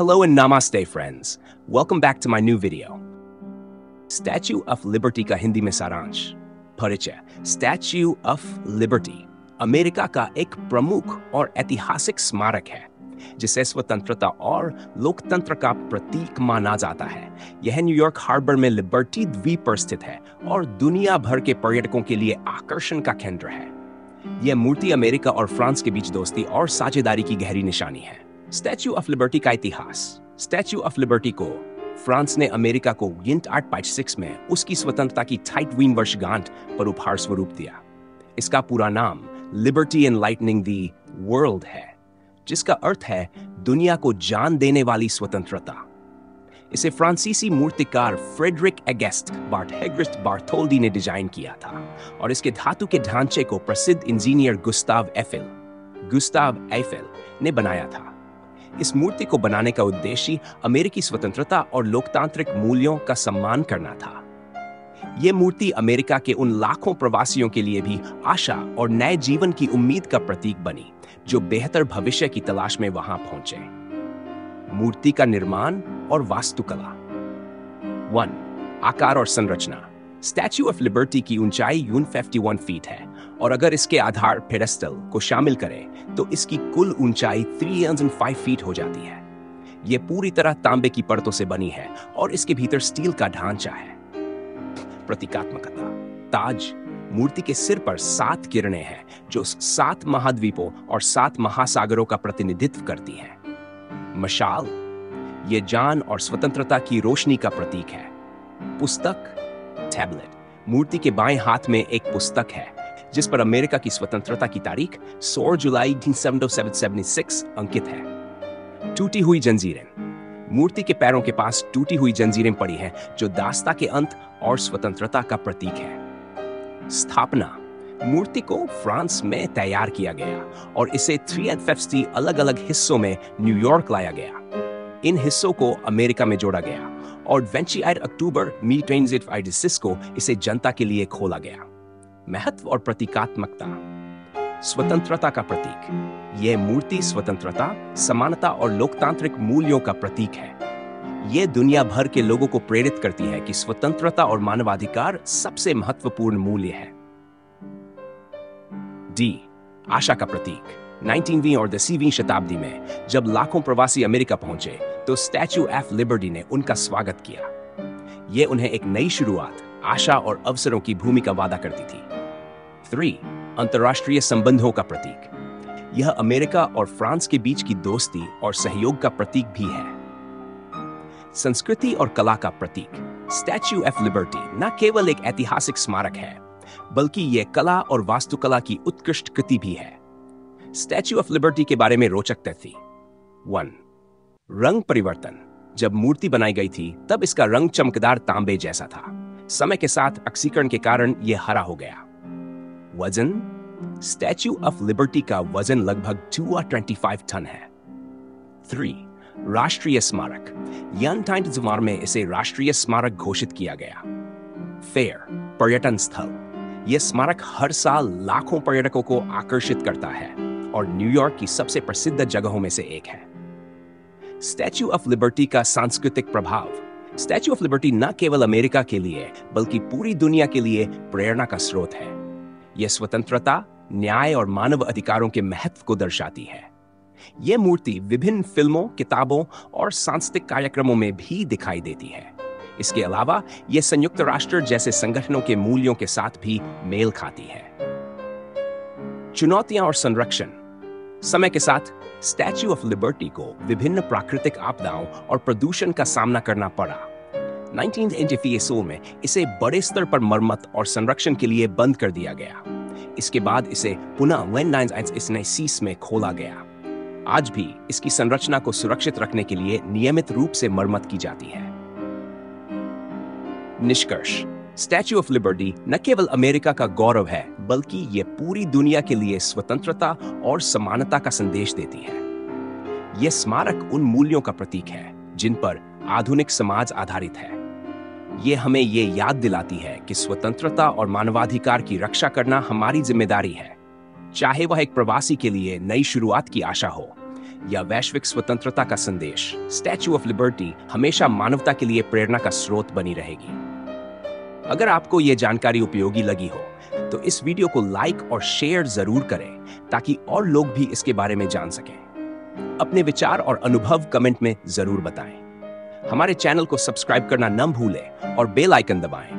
Hello and namaste friends. Welcome back to my new video. Statue of liberty का हिंदी में सारांश। परिचय। Statue of liberty America का एक प्रमुख और ऐतिहासिक स्मारक है जिसे स्वतंत्रता और लोकतंत्र का प्रतीक माना जाता है। यह न्यूयॉर्क हार्बर में लिबर्टी द्वीप पर स्थित है और दुनिया भर के पर्यटकों के लिए आकर्षण का केंद्र है। यह मूर्ति अमेरिका और फ्रांस के बीच दोस्ती और साझेदारी की गहरी निशानी है। स्टैच्यू ऑफ लिबर्टी का इतिहास। स्टैच्यू ऑफ लिबर्टी को फ्रांस ने अमेरिका को 1856 में उसकी स्वतंत्रता की 60वीं वर्षगांठ पर उपहार स्वरूप दिया। इसका पूरा नाम लिबर्टी एनलाइटनिंग द वर्ल्ड है, जिसका अर्थ है दुनिया को जान देने वाली स्वतंत्रता। इसे फ्रांसीसी मूर्तिकार फ्रेडरिक एगेस्ट बार्थेग्रिस्ट बार्थोल्डी ने डिजाइन किया था और इसके धातु के ढांचे को प्रसिद्ध इंजीनियर गुस्ताव एफेल ने बनाया था। इस मूर्ति को बनाने का उद्देश्य अमेरिकी स्वतंत्रता और लोकतांत्रिक मूल्यों का सम्मान करना था। यह मूर्ति अमेरिका के उन लाखों प्रवासियों के लिए भी आशा और नए जीवन की उम्मीद का प्रतीक बनी जो बेहतर भविष्य की तलाश में वहां पहुंचे। मूर्ति का निर्माण और वास्तुकला। 1. आकार और संरचना। स्टैच्यू ऑफ लिबर्टी की ऊंचाई 51 फीट है और अगर इसके आधार पेडेस्टल को शामिल करें तो इसकी कुल ऊंचाई 305 फीट हो जाती है। यह पूरी तरह तांबे की परतों से बनी है और इसके भीतर स्टील का ढांचा है। प्रतीकात्मकता। ताज। मूर्ति के सिर पर 7 किरणें हैं जो 7 महाद्वीपों और 7 महासागरों का प्रतिनिधित्व करती हैं। मशाल। यह जान और स्वतंत्रता की रोशनी का प्रतीक है। पुस्तक। टैबलेट। मूर्ति के बाएं हाथ में एक पुस्तक है जिस पर अमेरिका की स्वतंत्रता की तारीख 16 जुलाई 1776 अंकित है। टूटी हुई जंजीरें। मूर्ति के पैरों के पास टूटी हुई जंजीरें पड़ी हैं जो दास्ता के अंत और स्वतंत्रता का प्रतीक है। स्थापना। मूर्ति को फ्रांस में तैयार किया गया और इसे 350 अलग-अलग हिस्सों में न्यूयॉर्क लाया गया। इन हिस्सों को अमेरिका में जोड़ा गया और 28 अक्टूबर 1956 को इसे जनता के लिए खोला गया। महत्व और प्रतीकात्मकता। स्वतंत्रता का प्रतीक। यह मूर्ति स्वतंत्रता, समानता और लोकतांत्रिक मूल्यों का प्रतीक है। यह दुनिया भर के लोगों को प्रेरित करती है कि स्वतंत्रता और मानवाधिकार सबसे महत्वपूर्ण मूल्य है। डी. आशा का प्रतीक। 19वीं और 10वीं शताब्दी में जब लाखों प्रवासी अमेरिका पहुंचे तो स्टैच्यू ऑफ लिबर्टी ने उनका स्वागत किया। यह उन्हें एक नई शुरुआत, आशा और अवसरों की भूमि का वादा करती थी। 3. अंतर्राष्ट्रीय संबंधों का प्रतीक। यह अमेरिका और फ्रांस के बीच की दोस्ती और सहयोग का प्रतीक भी है। संस्कृति और कला का प्रतीक। स्टैच्यू ऑफ लिबर्टी न केवल एक ऐतिहासिक स्मारक है बल्कि यह कला और वास्तुकला की उत्कृष्ट कृति भी है। स्टैच्यू ऑफ लिबर्टी के बारे में रोचक तथ्य। 1. रंग परिवर्तन। जब मूर्ति बनाई गई थी तब इसका रंग चमकदार तांबे जैसा था। समय के साथ ऑक्सीकरण के कारण यह हरा हो गया। वजन। स्टैच्यू ऑफ लिबर्टी का वजन लगभग 225 टन है। 3. राष्ट्रीय स्मारक। 19 में इसे राष्ट्रीय स्मारक घोषित किया गया। फेयर। पर्यटन स्थल। यह स्मारक हर साल लाखों पर्यटकों को आकर्षित करता है और न्यूयॉर्क की सबसे प्रसिद्ध जगहों में से एक है। स्टैच्यू ऑफ लिबर्टी का सांस्कृतिक प्रभाव। स्टैच्यू ऑफ लिबर्टी न केवल अमेरिका के लिए बल्कि पूरी दुनिया के लिए प्रेरणा का स्रोत है। यह स्वतंत्रता, न्याय और मानव अधिकारों के महत्व को दर्शाती है। यह मूर्ति विभिन्न फिल्मों, किताबों और सांस्कृतिक कार्यक्रमों में भी दिखाई देती है। इसके अलावा यह संयुक्त राष्ट्र जैसे संगठनों के मूल्यों के साथ भी मेल खाती है। चुनौतियां और संरक्षण। समय के साथ स्टैच्यू ऑफ लिबर्टी को विभिन्न प्राकृतिक आपदाओं और प्रदूषण का सामना करना पड़ा। 1986 में इसे बड़े स्तर पर मरम्मत और संरक्षण के लिए बंद कर दिया गया। इसके बाद इसे पुनः 1996 में खोला गया। आज भी इसकी संरचना को सुरक्षित रखने के लिए नियमित रूप से मरम्मत की जाती है। निष्कर्ष। स्टैच्यू ऑफ लिबर्टी न केवल अमेरिका का गौरव है बल्कि यह पूरी दुनिया के लिए स्वतंत्रता और समानता का संदेश देती है। यह स्मारक उन मूल्यों का प्रतीक है जिन पर आधुनिक समाज आधारित है। यह हमें यह याद दिलाती है कि स्वतंत्रता और मानवाधिकार की रक्षा करना हमारी जिम्मेदारी है, चाहे वह एक प्रवासी के लिए नई शुरुआत की आशा हो या वैश्विक स्वतंत्रता का संदेश, स्टैच्यू ऑफ लिबर्टी हमेशा मानवता के लिए प्रेरणा का स्रोत बनी रहेगी। अगर आपको ये जानकारी उपयोगी लगी हो तो इस वीडियो को लाइक और शेयर जरूर करें ताकि और लोग भी इसके बारे में जान सकें। अपने विचार और अनुभव कमेंट में जरूर बताएं। हमारे चैनल को सब्सक्राइब करना न भूलें और बेल आइकन दबाएं